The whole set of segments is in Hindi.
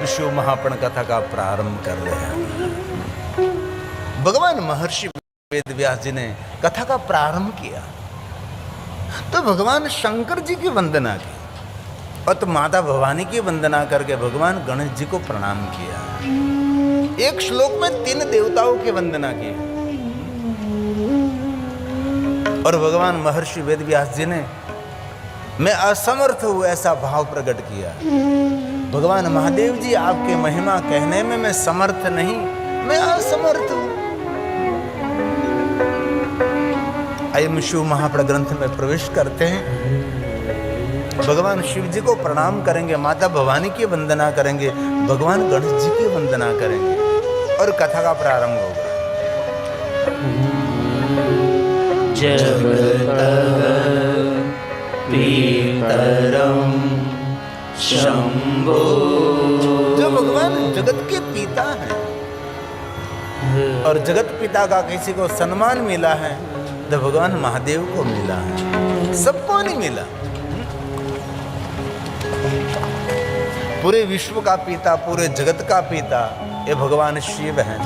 शिव महापुराण कथा का प्रारंभ कर रहे हैं। भगवान महर्षि वेद व्यास जी ने कथा का प्रारंभ किया तो भगवान शंकर जी की वंदना की और तो माता भवानी की वंदना करके भगवान गणेश जी को प्रणाम किया। एक श्लोक में 3 देवताओं की वंदना की और भगवान महर्षि वेद व्यास जी ने मैं असमर्थ हूं ऐसा भाव प्रकट किया। भगवान महादेव जी आपके महिमा कहने में मैं समर्थ नहीं, मैं असमर्थ हूं। आइए हम शिव महापुराण ग्रंथ में प्रवेश करते हैं। भगवान शिव जी को प्रणाम करेंगे, माता भवानी की वंदना करेंगे, भगवान गणेश जी की वंदना करेंगे और कथा का प्रारंभ होगा। पितरं शंभो, जो भगवान जगत के पिता हैं और जगत पिता का किसी को सम्मान मिला है तो भगवान महादेव को मिला है, सबको नहीं मिला। पूरे विश्व का पिता, पूरे जगत का पिता ये भगवान शिव हैं,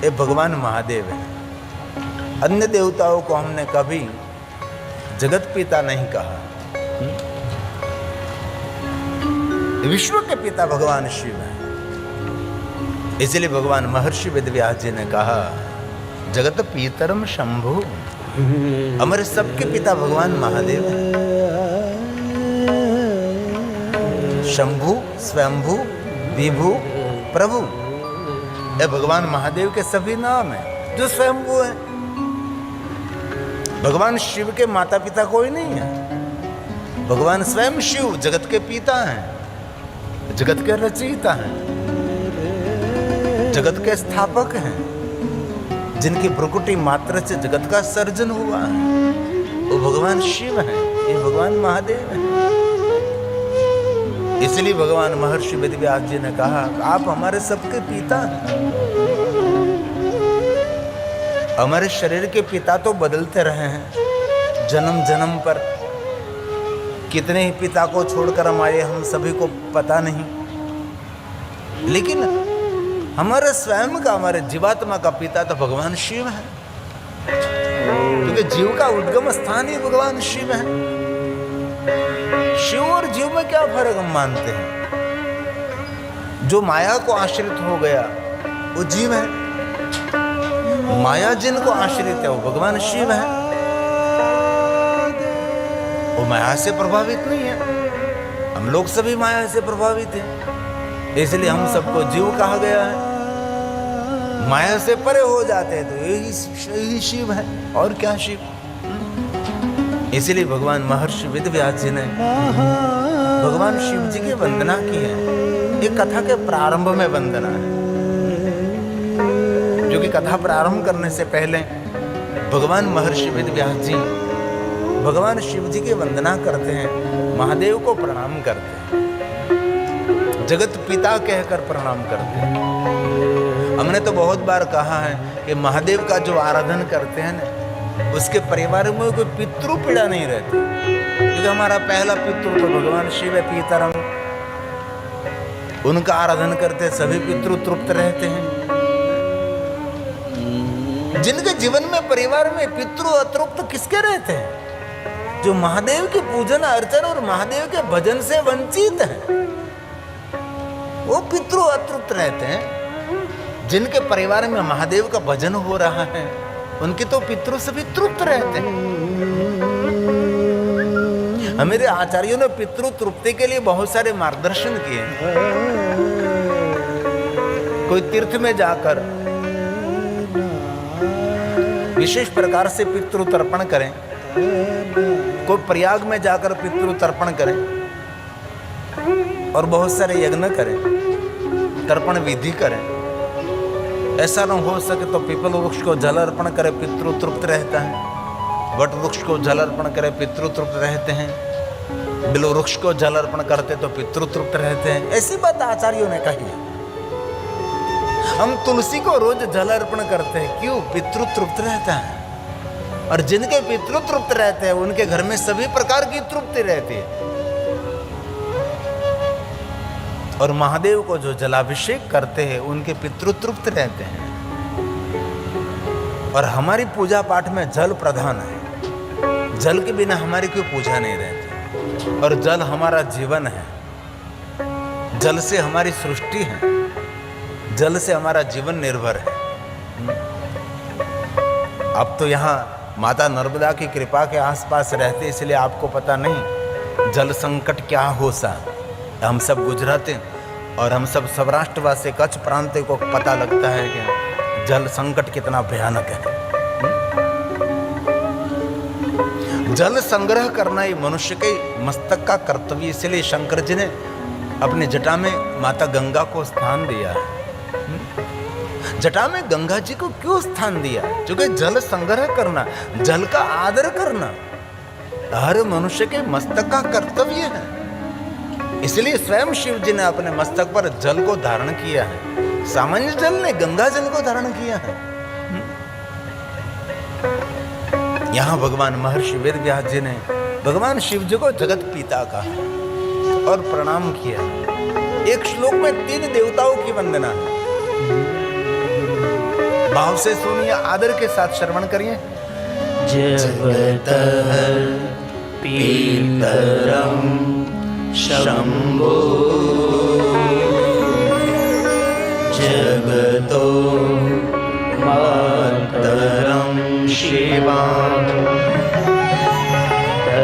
ये भगवान महादेव हैं। अन्य देवताओं को हमने कभी जगत पिता नहीं कहा। विश्व के पिता भगवान शिव हैं, इसलिए भगवान महर्षि वेद व्यास जी ने कहा जगत पितरम शंभु, हमारे सबके पिता भगवान महादेव हैं। शंभु, स्वयंभु, विभु, प्रभु, ये भगवान महादेव के सभी नाम हैं जो स्वयंभु हैं। भगवान शिव के माता पिता कोई नहीं है। भगवान स्वयं शिव जगत के पिता हैं, जगत के रचयिता हैं, जगत के स्थापक हैं, जिनकी प्रकृति मात्र से जगत का सर्जन हुआ है, वो भगवान शिव हैं, ये भगवान महादेव हैं। इसलिए भगवान महर्षि वेद व्यास जी ने कहा आप हमारे सबके पिता हैं। हमारे शरीर के पिता तो बदलते रहे हैं जन्म जन्म पर, कितने ही पिता को छोड़कर हम आए हम सभी को पता नहीं, लेकिन हमारे स्वयं का, हमारे जीवात्मा का पिता तो भगवान शिव है, क्योंकि जीव का उद्गम स्थान ही भगवान शिव है। शिव और जीव में क्या फर्क हम मानते हैं? जो माया को आश्रित हो गया वो जीव है, माया जिनको आश्रित है वो भगवान शिव है। वो माया से प्रभावित नहीं है, हम लोग सभी माया से प्रभावित हैं, इसलिए हम सबको जीव कहा गया है। माया से परे हो जाते हैं तो यही शिव है, और क्या शिव। इसलिए भगवान महर्षि वेद व्यास जी ने भगवान शिव जी की वंदना की है। ये कथा के प्रारंभ में वंदना है, जो कि कथा प्रारंभ करने से पहले भगवान महर्षि वेद व्यास जी भगवान शिव जी की वंदना करते हैं, महादेव को प्रणाम करते हैं, जगत पिता कहकर प्रणाम करते हैं। हमने तो बहुत बार कहा है कि महादेव का जो आराधन करते हैं ना, उसके परिवार में कोई पितृ पीड़ा नहीं रहती, क्योंकि हमारा पहला पितृ तो भगवान शिव है, पितरम। उनका आराधन करते सभी पितृ तृप्त रहते हैं। जिनके जीवन में परिवार में पितृ अतृप्त किसके रहते हैं? जो महादेव के पूजन अर्चन और महादेव के भजन से वंचित हैं, वो पितृ अतृप्त रहते हैं। जिनके परिवार में महादेव का भजन हो रहा है उनके तो पितृ सभी तृप्त रहते हैं। हमारे आचार्यों ने पितृ तृप्ति के लिए बहुत सारे मार्गदर्शन किए। कोई तीर्थ में जाकर विशेष प्रकार से पितृ तर्पण करें, कोई प्रयाग में जाकर पितृ तर्पण करें और बहुत सारे यज्ञ करें, तर्पण विधि करें। ऐसा न हो सके तो पीपल वृक्ष को जल अर्पण करे, पितृ तृप्त रहता है। वट वृक्ष को जल अर्पण करे, पितृ तृप्त रहते हैं। बिल्व वृक्ष को जल अर्पण करते तो पितृ तृप्त रहते हैं। ऐसी बात आचार्यों ने कही है। हम तुलसी को रोज जल अर्पण करते हैं, क्यों? पितृ तृप्त रहता है। और जिनके पितृ तृप्त रहते हैं उनके घर में सभी प्रकार की तृप्ति रहती है। और महादेव को जो जलाभिषेक करते हैं उनके पितृ तृप्त रहते हैं। और हमारी पूजा पाठ में जल प्रधान है, जल के बिना हमारी कोई पूजा नहीं रहती। और जल हमारा जीवन है, जल से हमारी सृष्टि है, जल से हमारा जीवन निर्भर है। अब तो यहाँ माता नर्मदा की कृपा के आसपास रहते, इसलिए आपको पता नहीं जल संकट क्या हो सा। हम सब गुजराती और हम सब सौराष्ट्रवासी कच्छ प्रांत को पता लगता है कि जल संकट कितना भयानक है। जल संग्रह करना ही मनुष्य के मस्तक का कर्तव्य, इसलिए शंकर जी ने अपने जटा में माता गंगा को स्थान दिया है। जटा में गंगा जी को क्यों स्थान दिया? क्योंकि जल संग्रह करना, जल का आदर करना हर मनुष्य के मस्तक का कर्तव्य है। इसलिए स्वयं शिव जी ने अपने मस्तक पर जल को धारण किया है। सामान्य जल ने गंगा जल को धारण किया है। यहां भगवान महर्षि वेद व्यास जी ने भगवान शिव जी को जगत पिता कहा और प्रणाम किया। एक श्लोक में 3 देवताओं की वंदना है। भाव से सुनिए, आदर के साथ श्रवण करिए। जगतः पितरं शंभो जगतो मातरं शिवा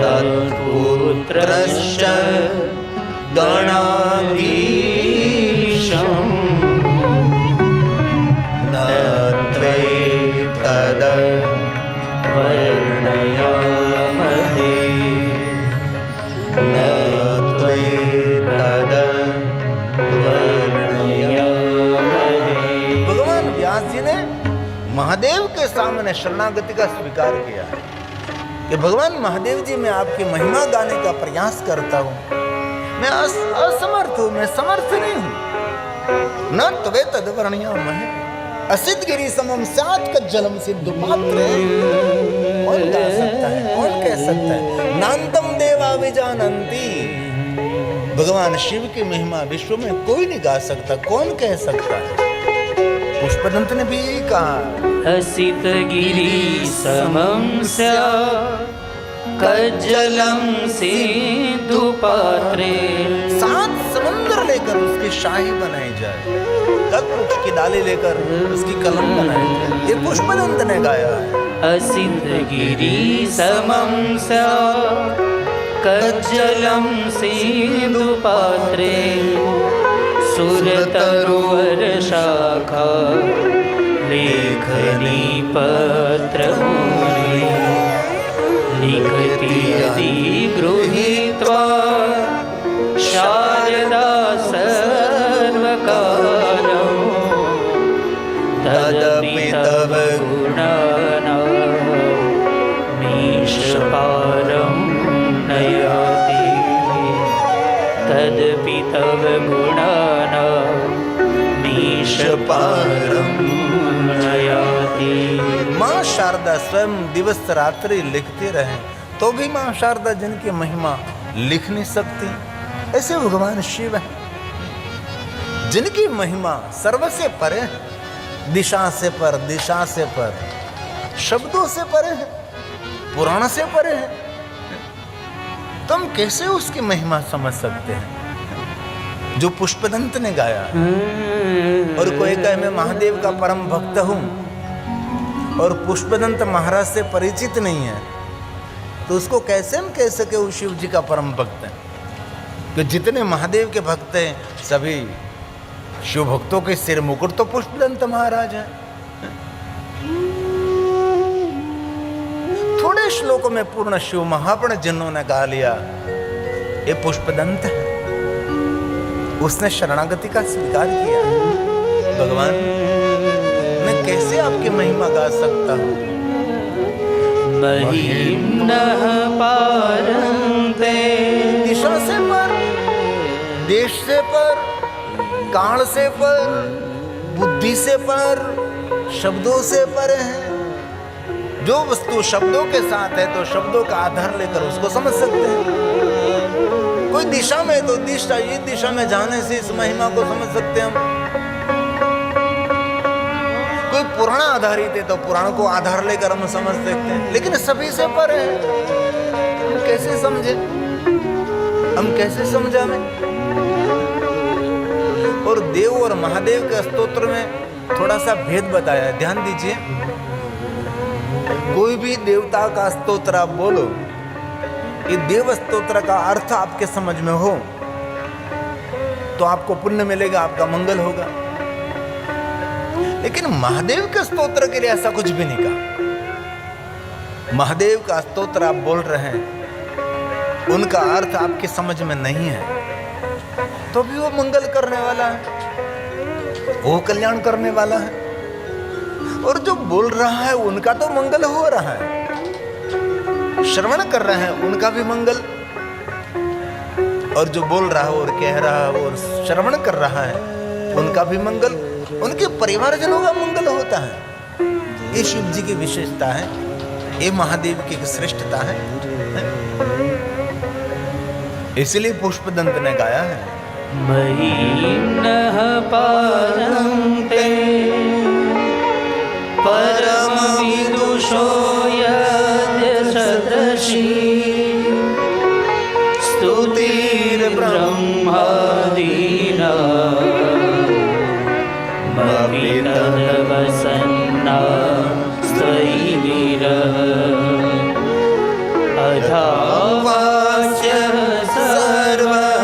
तत्पुत्रश्च गणाधीशम् तद वर्णयामहे न त्वेतद वर्णयामहे। भगवान व्यास जी ने महादेव के सामने शरणागति का स्वीकार किया है कि भगवान महादेव जी, मैं आपकी महिमा गाने का प्रयास करता हूँ, मैं असमर्थ हूँ, मैं समर्थ नहीं हूँ। न त्वे तद वर्णयामहे असित गिरी समम स्यात् कज्जलम सिद्धु पात्रे। कौन गा सकता है, कौन कह सकता है? नान्तम देवा विजानन्ति। भगवान शिव की महिमा विश्व में कोई नहीं गा सकता, कौन कह सकता है? पुष्पदंत ने भी यही कहा, असित गिरी समं स्यात् कज्जलं सिद्धु पात्रे। 7 समुद्र लेकर उसकी शाही बनाई जाए, कल्पवृक्ष की डाली लेकर उसकी कलम बनाई जाए। ये पुष्पदंत ने गाया है। असित गिरी समं स्यात् कज्जलं सिद्धु पात्रे सुरतरुवर शाखा लेखनी पत्रमूले लिखति यदि गृहीत्वा शारदा सर्वकालो तदपि तव गुणानामीशपारं नयाति तदपि तव गुणानामीशपारं नयाति। माँ शारदा स्वयं दिवस रात्रि लिखते रहे तो भी माँ शारदा जिनकी महिमा लिख नहीं सकती, ऐसे भगवान शिव है जिनकी महिमा सर्व से परे है, दिशा से पर, दिशा से पर, शब्दों से परे है, पुराण से परे है। तुम कैसे उसकी महिमा समझ सकते हैं जो पुष्पदंत ने गाया? और कोई कहे मैं महादेव का परम भक्त हूं और पुष्पदंत महाराज से परिचित नहीं है, तो उसको कैसे हम कह सके वो शिव जी का परम भक्त है? कि जितने महादेव के भक्त हैं सभी शिव भक्तों के सिर मुकुट तो पुष्पदंत महाराज है। थोड़े श्लोकों में पूर्ण शिव महापण जिन्होंने गा लिया, ये पुष्पदंत है। उसने शरणागति का स्वीकार किया। भगवान, मैं कैसे आपकी महिमा गा सकता हूँ? महिम्नः पारन्ते दिशा से पर, देश से पर, काल से पर, बुद्धि से पर, शब्दों से पर है। जो वस्तु शब्दों के साथ है तो शब्दों का आधार लेकर उसको समझ सकते हैं। कोई दिशा में तो दिशा, ये दिशा में जाने से इस महिमा को समझ सकते हैं हम। कोई पुराण आधारित है तो पुराण को आधार लेकर हम समझ सकते हैं, लेकिन सभी से पर है। हम कैसे समझे, हम कैसे समझावें? और देव और महादेव के स्तोत्र में थोड़ा सा भेद बताया है, ध्यान दीजिए। कोई भी देवता का स्तोत्र आप बोलो, ये देव स्तोत्र का अर्थ आपके समझ में हो तो आपको पुण्य मिलेगा, आपका मंगल होगा। लेकिन महादेव के स्तोत्र के लिए ऐसा कुछ भी नहीं कहा। महादेव का स्तोत्र आप बोल रहे हैं, उनका अर्थ आपके समझ में नहीं है तो भी वो मंगल करने वाला है, वो कल्याण करने वाला है। और जो बोल रहा है उनका तो मंगल हो रहा है, श्रवण कर रहे हैं उनका भी मंगल, और जो बोल रहा है और कह रहा है और श्रवण कर रहा है उनका भी मंगल, उनके परिवारजनों का मंगल होता है। ये शिव जी की विशेषता है, ये महादेव की श्रेष्ठता है। इसलिए पुष्पदंत ने गाया है, महीनः पारन्ते परम विदुषो यद्यशदृशी स्तुतिर्ब्रह्मादीना मवितवसन्ना स्थैर्यः अथावास्यः सर्वः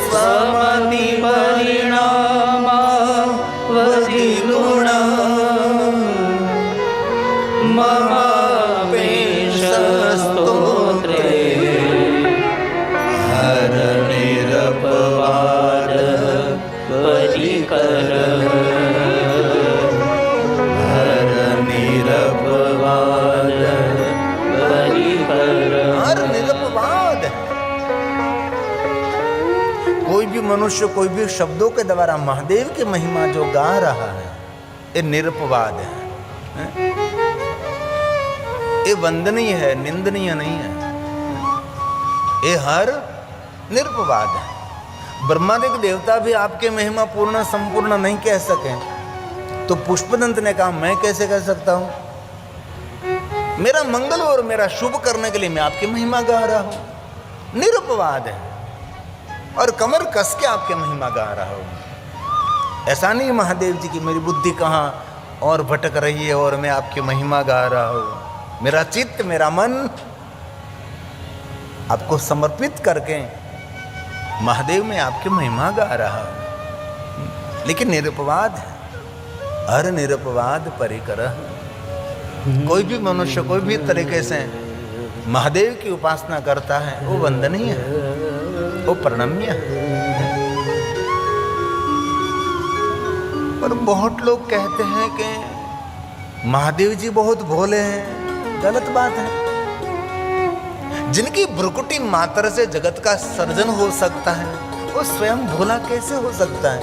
स्वमतिपरिणामावधिगुणः ममापेशस्तोत्रे हरनिरपवाद परिकरः हरनिरपवाद परिकरः। हर निरपवाद है। कोई भी मनुष्य कोई भी शब्दों के द्वारा महादेव की महिमा जो गा रहा है, ये निरपवाद है, ये वंदनीय है, निंदनीय नहीं है। ये हर निरपवाद है। ब्रह्मादिक देवता भी आपके महिमा पूर्ण संपूर्ण नहीं कह सके तो पुष्पदंत ने कहा मैं कैसे कह सकता हूं? मेरा मंगल और मेरा शुभ करने के लिए मैं आपकी महिमा गा रहा हूं। निरपवाद है और कमर कस के आपके महिमा गा रहा हूं। ऐसा नहीं महादेव जी की मेरी बुद्धि कहाँ और भटक रही है और मैं आपकी महिमा गा रहा हूं। मेरा चित्त, मेरा मन आपको समर्पित करके महादेव में आपकी महिमा गा रहा हूं। लेकिन निरपवाद है, हर निरपवाद परिकरः। कोई भी मनुष्य कोई भी तरीके से महादेव की उपासना करता है वो वंदनीय है, वो प्रणम्य है। पर बहुत लोग कहते हैं कि महादेव जी बहुत भोले हैं, गलत बात है। जिनकी भ्रुकुटी मात्र से जगत का सर्जन हो सकता है वो स्वयं भोला कैसे हो सकता है?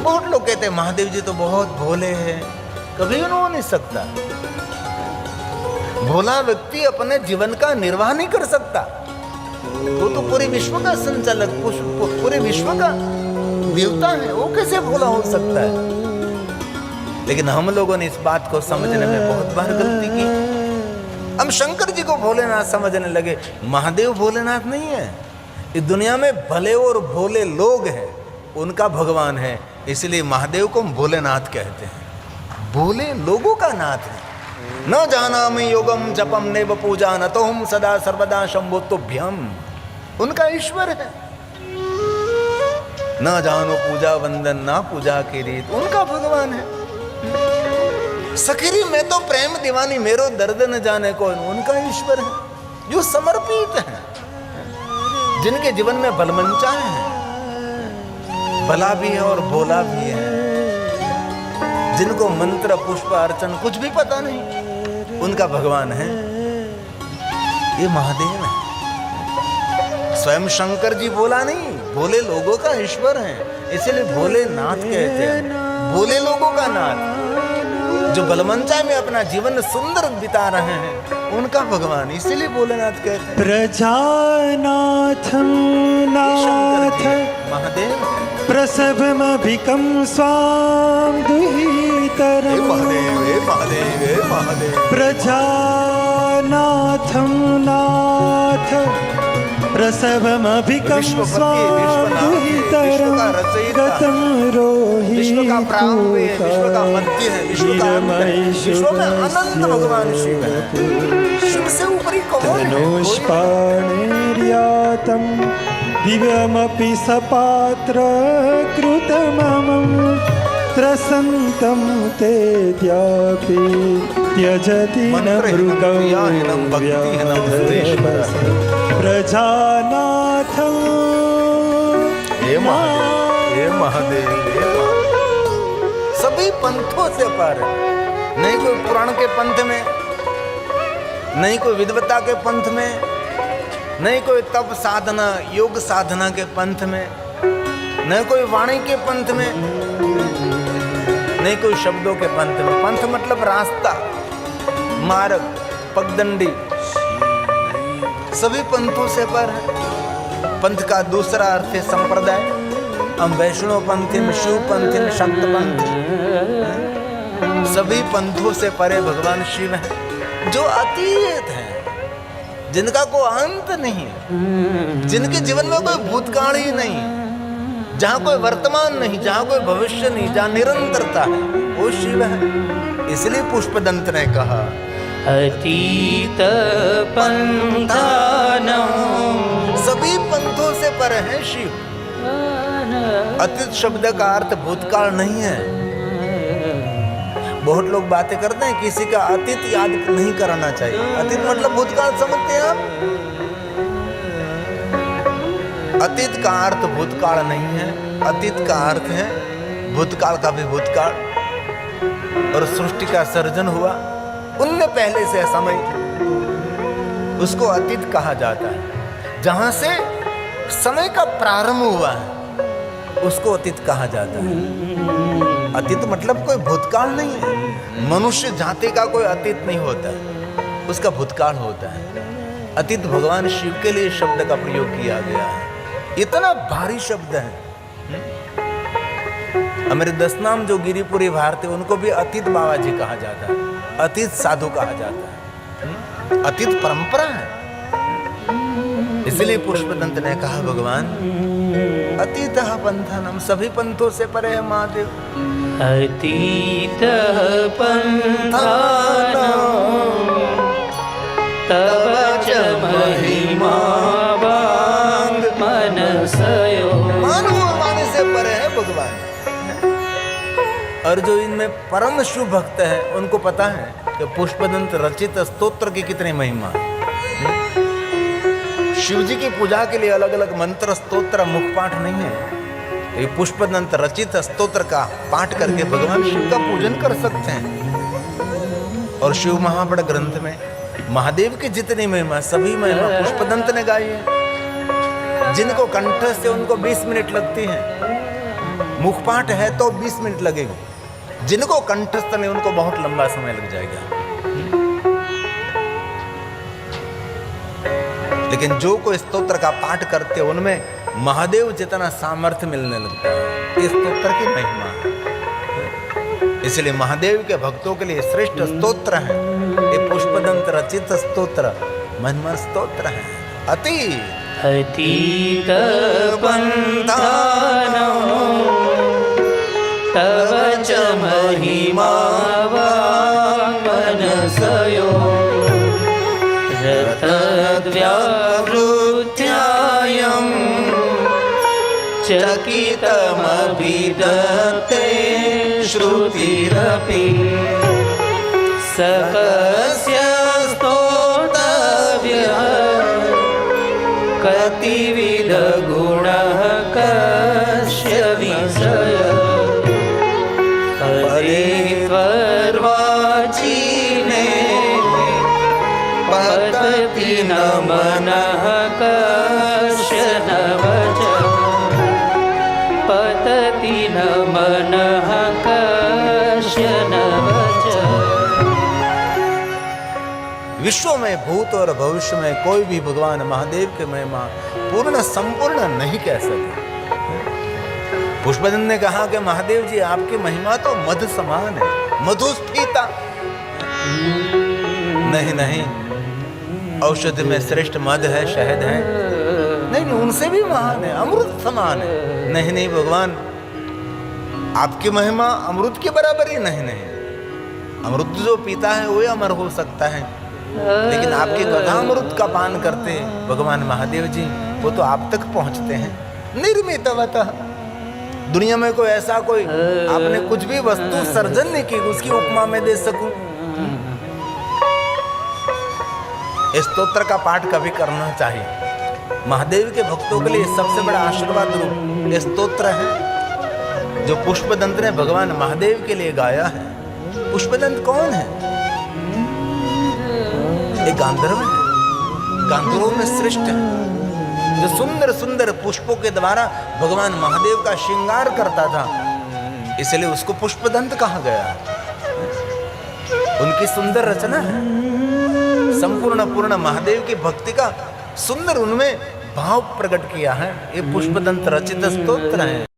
बहुत लोग कहते हैं महादेव जी तो बहुत भोले हैं, कभी हो नहीं सकता। भोला व्यक्ति अपने जीवन का निर्वाह नहीं कर सकता, वो तो पूरे विश्व का संचालक, पूरे विश्व का देवता है, वो कैसे भोला हो सकता है? लेकिन हम लोगों ने इस बात को समझने में बहुत बार गलती की। हम शंकर जी को भोलेनाथ समझने लगे। महादेव भोलेनाथ नहीं है, इस दुनिया में भले और भोले लोग हैं, उनका भगवान है। इसलिए महादेव को हम भोलेनाथ कहते हैं, भोले लोगों का नाथ है। न जानामि योगम जपम नैव पूजा न तो हम सदा सर्वदा शंभो तुभ्यम, उनका ईश्वर है। न जानो पूजा वंदन ना पूजा की रीत, उनका भगवान है। सखीरी मैं तो प्रेम दीवानी मेरो दर्द न जाने कौन, उनका ईश्वर है। जो समर्पित है, जिनके जीवन में बलमंचा है, भला भी है और भोला भी है, जिनको मंत्र पुष्प अर्चन कुछ भी पता नहीं, उनका भगवान है। ये महादेव है। स्वयं शंकर जी बोला नहीं, भोले लोगों का ईश्वर है, इसलिए भोलेनाथ कहते हैं, भोले लोगों का नाथ। जो बलमंचा में अपना जीवन सुंदर बिता रहे हैं उनका भगवान, इसीलिए भोलेनाथ कहते हैं प्रजानाथं नाथ महादेव प्रसभमभिकं स्वां हे दुहितरम् महादेव, हे महादेव, हे महादेव। प्रजानाथं नाथ प्रसभमभिकं विश्वपति, स्वां विश्वनाथ, विश्व दुहितरं का रचयिता, गतं विश्व का प्रारंभ है, विश्व का मध्य है, विश्व का अंत है, विश्व में अनंत भगवान शिव है। शिव से ऊपरी कौन है? धनुष्पाणिर्यातं दिव्यमपि सपात्रकृतममं त्रसन्तं तेऽद्यापि त्यजति न मंत्रहीनं, क्रियाहीनं, भक्तिहीनं, सुरेश्वर। प्रजानाथं हे महादेव, हे महादेव, हे महादेव। सभी पंथों से पार है। नहीं कोई पुराण के पंथ में, नहीं कोई विद्वता के पंथ में, नहीं कोई तप साधना योग साधना के पंथ में, नहीं कोई वाणी के पंथ में, नहीं कोई शब्दों के पंथ में। पंथ मतलब रास्ता, मार्ग, पगडंडी, सभी पंथों से पर है। पंथ का दूसरा अर्थ है संप्रदाय। हम वैष्णव पंथी में, शिव पंथी में, शक्त पंथी, सभी पंथों से परे भगवान शिव हैं, जो अतीत हैं, जिनका कोई अंत नहीं है, जिनके जीवन में कोई भूतकाल ही नहीं है, जहाँ कोई वर्तमान नहीं, जहाँ कोई भविष्य नहीं, जहाँ निरंतरता है, वो शिव है। इसलिए पुष्पदंत ने कहा अतीत पंथानां सभी पंथों से पर है शिव। अतीत शब्द का अर्थ भूतकाल नहीं है। बहुत लोग बातें करते हैं किसी का अतीत याद नहीं कराना चाहिए। अतीत मतलब भूतकाल समझते हैं आप? अतीत का अर्थ भूतकाल नहीं है। अतीत का अर्थ है भूतकाल का भी भूतकाल। और सृष्टि का सर्जन हुआ उनने पहले से समय, उसको अतीत कहा जाता है। जहां से समय का प्रारंभ हुआ है उसको अतीत कहा जाता है। अतीत मतलब कोई भूतकाल नहीं है। मनुष्य जाति का कोई अतीत नहीं होता, उसका भूतकाल होता है। अतीत भगवान शिव के लिए शब्द का प्रयोग किया गया है। इतना भारी शब्द है। हमारे 10 नाम जो गिरिपुरी भारती, उनको भी अतीत बाबा जी कहा जाता है, अतीत साधु कहा जाता है। अतीत परंपरा है। इसलिए पुष्पदंत ने कहा भगवान अतीत पंथानम, सभी पंथों से परे है महादेव। अतीत पंथानां तव च महिमा वांग मनसयो। मानव माने से परे है भगवान। और जो इनमें परम शुभ भक्त है उनको पता है कि पुष्पदंत रचित स्तोत्र की कितनी महिमा है। शिव जी की पूजा के लिए अलग अलग मंत्र स्तोत्र मुखपाठ नहीं है। ये पुष्पदंत रचित स्तोत्र का पाठ करके भगवान शिव का पूजन कर सकते हैं। और शिव महाबड़ ग्रंथ में महादेव की जितनी महिमा, सभी महिमा पुष्पदंत ने गाई है। जिनको कंठ से उनको 20 मिनट लगती है, मुखपाठ है तो 20 मिनट लगेगी। जिनको कंठस्थ नहीं उनको बहुत लंबा समय लग जाएगा। लेकिन जो कोई स्तोत्र का पाठ करते हैं उनमें महादेव जितना सामर्थ्य मिलने लगता है। ये स्तोत्र की महिमा है। इसलिए महादेव के भक्तों के लिए श्रेष्ठ स्तोत्र है ये पुष्पदंत रचित स्तोत्र, महिमा स्तोत्र है। अतीत पंथानां तव च महिमा वांग मनसयो। रतद्व्यावृत्यायं चकितमभिदत्ते श्रुतिरपि सकस्य स्तोतव्यः कतिविध गुणः कस्य विषय। परे त्वर्वाचीने पतति न मनः कस्य न वचः। पतति न मनः कस्य न वचः। विश्व में भूत और भविष्य में कोई भी भगवान महादेव की महिमा पूर्ण संपूर्ण नहीं कह सके। पुष्पदंत ने कहा कि महादेव जी आपकी महिमा तो मधु समान है, मधुस्फीता। नहीं नहीं, औषधि में श्रेष्ठ मध है, शहद है। नहीं नहीं, उनसे भी महान है, अमृत समान है। नहीं नहीं भगवान, आपकी महिमा अमृत के बराबर ही नहीं। नहीं, अमृत जो पीता है वही अमर हो सकता है, लेकिन आपके कथामृत का पान करते भगवान महादेव जी वो तो आप तक पहुंचते हैं निर्मितवतः। दुनिया में कोई ऐसा कोई आपने कुछ भी वस्तु सर्जन नहीं की उसकी उपमा में दे सकूं। इस स्तोत्र का पाठ कभी करना चाहिए। महादेव के भक्तों के लिए सबसे बड़ा आशीर्वाद रूप स्तोत्र है जो पुष्पदंत ने भगवान महादेव के लिए गाया है। पुष्पदंत कौन है? एक गांधर्व है, गांधर्वों में श्रेष्ठ है, जो सुंदर सुंदर पुष्पों के द्वारा भगवान महादेव का श्रृंगार करता था, इसलिए उसको पुष्पदंत कहा गया। उनकी सुंदर रचना है, संपूर्ण पूर्ण महादेव की भक्ति का सुंदर उनमें भाव प्रकट किया है। ये पुष्पदंत रचित स्तोत्र है।